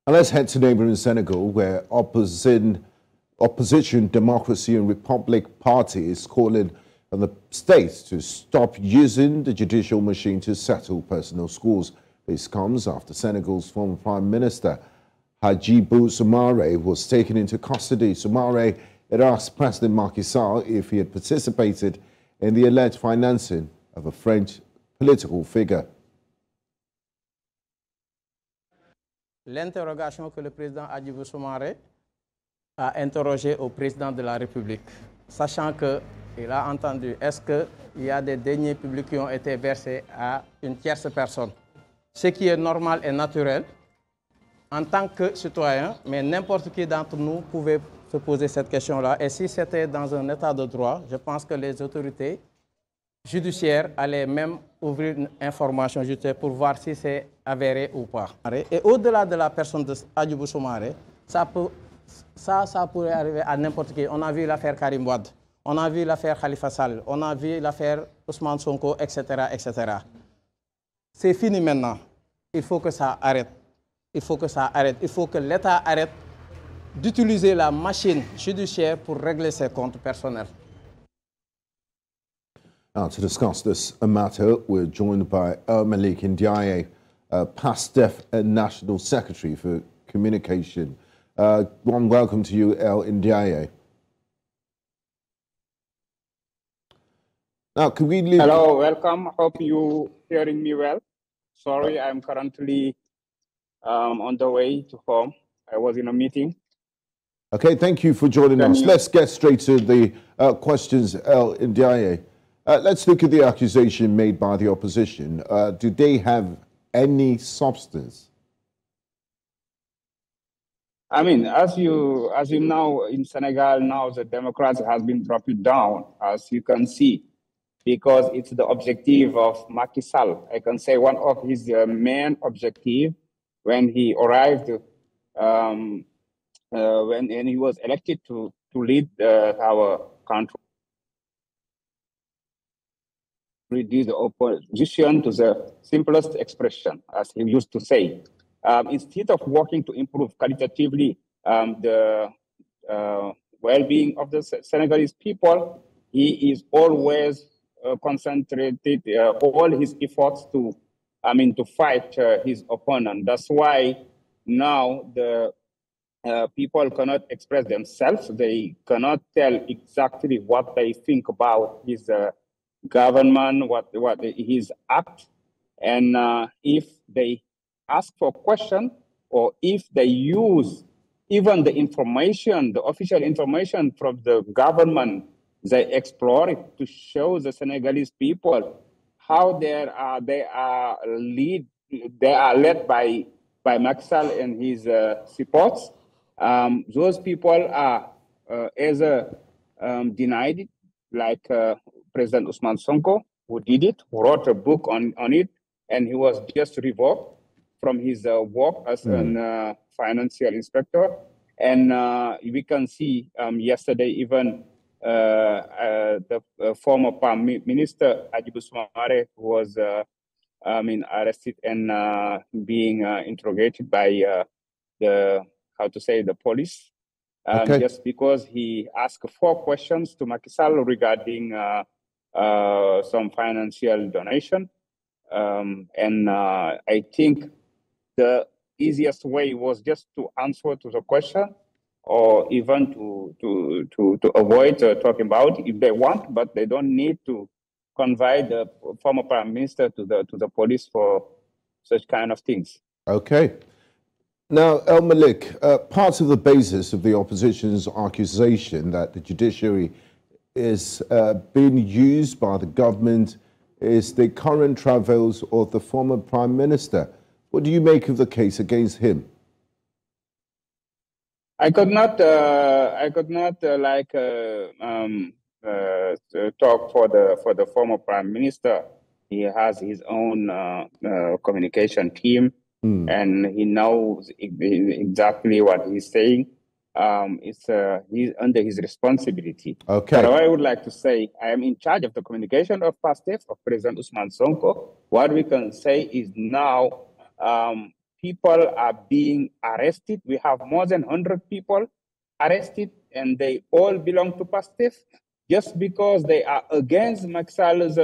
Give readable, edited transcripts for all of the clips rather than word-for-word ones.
And let's head to neighboring Senegal, where opposition Democracy and Republic Party is calling on the state to stop using the judicial machine to settle personal scores. This comes after Senegal's former Prime Minister Hadjibou Soumaré was taken into custody. Soumaré had asked President Macky Sall if he had participated in the alleged financing of a French political figure. L'interrogation que le président Hadjibou Soumaré a interrogé au président de la République, sachant qu'il a entendu, est-ce qu'il y a des deniers publics qui ont été versés à une tierce personne? Ce qui est normal et naturel en tant que citoyen, mais n'importe qui d'entre nous pouvait se poser cette question-là. Et si c'était dans un état de droit, je pense que les autorités judiciaires allaient même ouvrir une information judiciaire pour voir si c'est avéré ou pas. Et au-delà de la personne de Hadjibou Soumaré, ça pourrait arriver à n'importe qui. On a vu l'affaire Karim Wade, on a vu l'affaire Khalifa Sall, on a vu l'affaire Ousmane Sonko, etc., etc. C'est fini maintenant. Il faut que ça arrête. Il faut que ça arrête. Il faut que l'État arrête d'utiliser la machine judiciaire pour régler ses comptes personnels. Now, to discuss this matter, we're joined by Malik Ndiaye, past deaf National Secretary for Communication. Warm welcome to you, El Ndiaye. Now, could we leave... Hello, welcome. Hope you hearing me well. Sorry, I'm currently on the way to home. I was in a meeting. Okay, thank you for joining us. Let's get straight to the questions, El Ndiaye. Let's look at the accusation made by the opposition. Do they have any substance? I mean, as you know, in Senegal now, the democracy has been dropped down, as you can see, because it's the objective of Macky Sall. I can say one of his main objectives when he arrived, when he was elected to lead our country, reduce the opposition to the simplest expression, as he used to say. Instead of working to improve qualitatively the well-being of the Senegalese people, he is always concentrated all his efforts to fight his opponent. That's why now the people cannot express themselves. They cannot tell exactly what they think about his government, what his act, and if they ask for question or if they use even the information, the official information from the government, they explore it to show the Senegalese people how they are led by Macky Sall and his supports. Those people are either denied it, like President Ousmane Sonko, who did it, who wrote a book on it, and he was just revoked from his work as a financial inspector. And we can see yesterday even the former Prime Minister Hadjibou Soumaré was arrested and being interrogated by the police. Just because he asked 4 questions to Macky Sall regarding some financial donation. And I think the easiest way was just to answer to the question, or even to avoid talking about it if they want, but they don't need to convey the former Prime Minister to the police for such kind of things. Okay. Now, El Malik, part of the basis of the opposition's accusation that the judiciary is being used by the government is the current travels of the former Prime Minister. What do you make of the case against him? I could not talk for the former Prime Minister. He has his own communication team, and he knows exactly what he's saying. He's under his responsibility. Okay. But I would like to say, I am in charge of the communication of past steps of President Ousmane Sonko. What we can say is now people are being arrested. We have more than 100 people arrested, and they all belong to PASTEF just because they are against Macky Sall's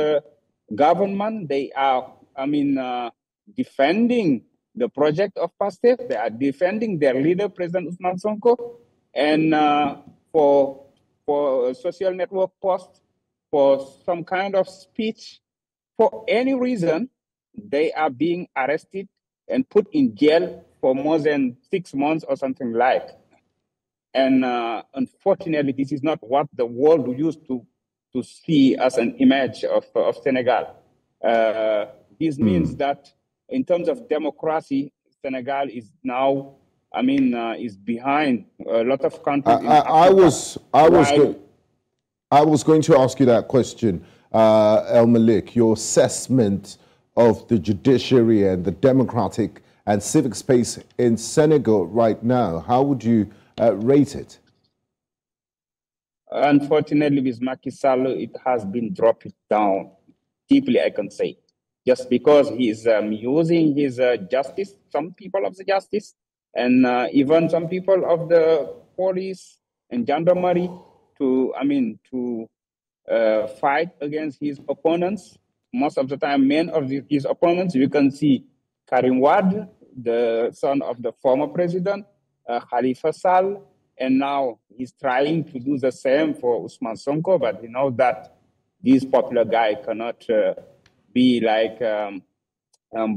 government. They are, defending the project of PASTEF. They are defending their leader, President Ousmane Sonko, and for a social network post, for some kind of speech, for any reason, they are being arrested and put in jail for more than 6 months or something like. And unfortunately, this is not what the world used to see as an image of Senegal. This means that in terms of democracy, Senegal is now, is behind a lot of countries in Africa. I was going to ask you that question, El Malik, your assessment of the judiciary and the democratic and civic space in Senegal right now. How would you rate it? Unfortunately, with Macky Sall, it has been dropped down deeply, I can say, just because he's using his justice, some people of the justice, and even some people of the police and gendarmerie to fight against his opponents. Most of the time, men of his opponents, you can see Karim Wade, the son of the former president, Khalifa Sall, and now he's trying to do the same for Ousmane Sonko, but he knows that this popular guy cannot be like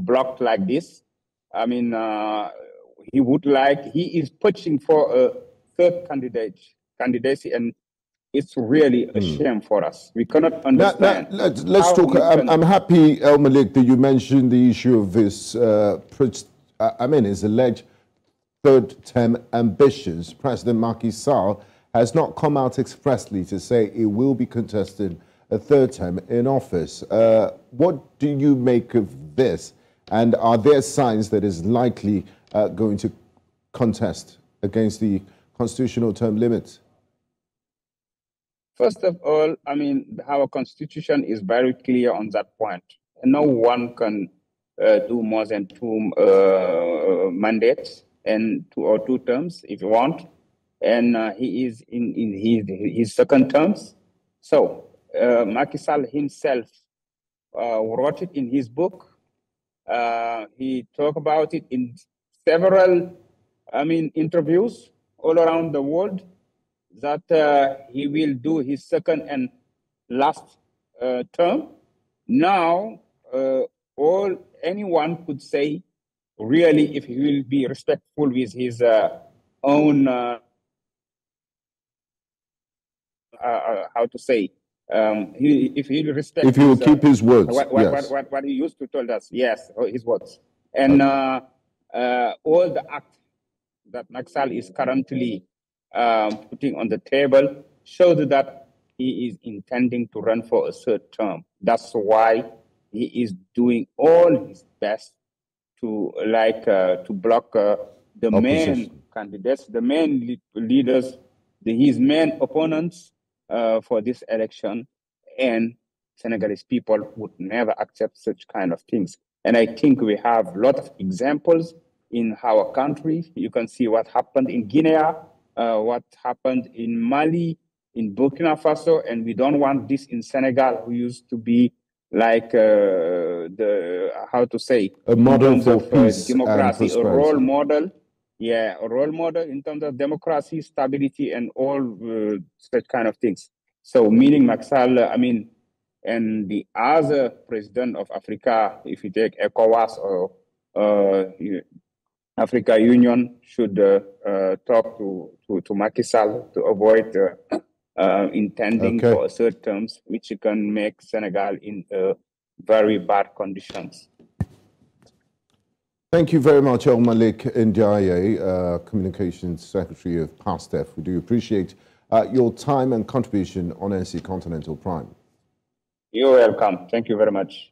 blocked like this. He is pushing for a third candidacy, and it's really a shame for us. We cannot understand. Let's talk. I'm happy, El Malik, that you mentioned the issue of his, his alleged third-term ambitions. President Macky Sall has not come out expressly to say he will be contesting a third term in office. What do you make of this? And are there signs that is likely going to contest against the constitutional term limits? First of all, our constitution is very clear on that point. No one can do more than 2 mandates and 2 or 2 terms if you want. And he is in his second terms. So Macky Sall himself wrote it in his book. He talked about it in several, interviews all around the world, that he will do his second and last term. Now, anyone could say, really, if he will be respectful with his own, if he will respect, if he will keep his words, what he used to tell us, yes, his words, and all the acts that Macky Sall is currently putting on the table shows that he is intending to run for a third term. That's why he is doing all his best to block the main candidates, the main leaders, his main opponents for this election. And Senegalese people would never accept such kind of things. And I think we have a lot of examples in our country. You can see what happened in Guinea, what happened in Mali, in Burkina Faso, and we don't want this in Senegal, who used to be like a model for peace, democracy, a role model. Yeah, a role model in terms of democracy, stability, and all such kind of things. So, meaning Macky Sall, and the other president of Africa, if you take ECOWAS or Africa Union, should talk to Macky Sall to avoid intending for a third terms, which can make Senegal in very bad conditions. Thank you very much, El Malik Ndiaye, Communications Secretary of PASTEF. We do appreciate your time and contribution on NC Continental Prime. You're welcome. Thank you very much.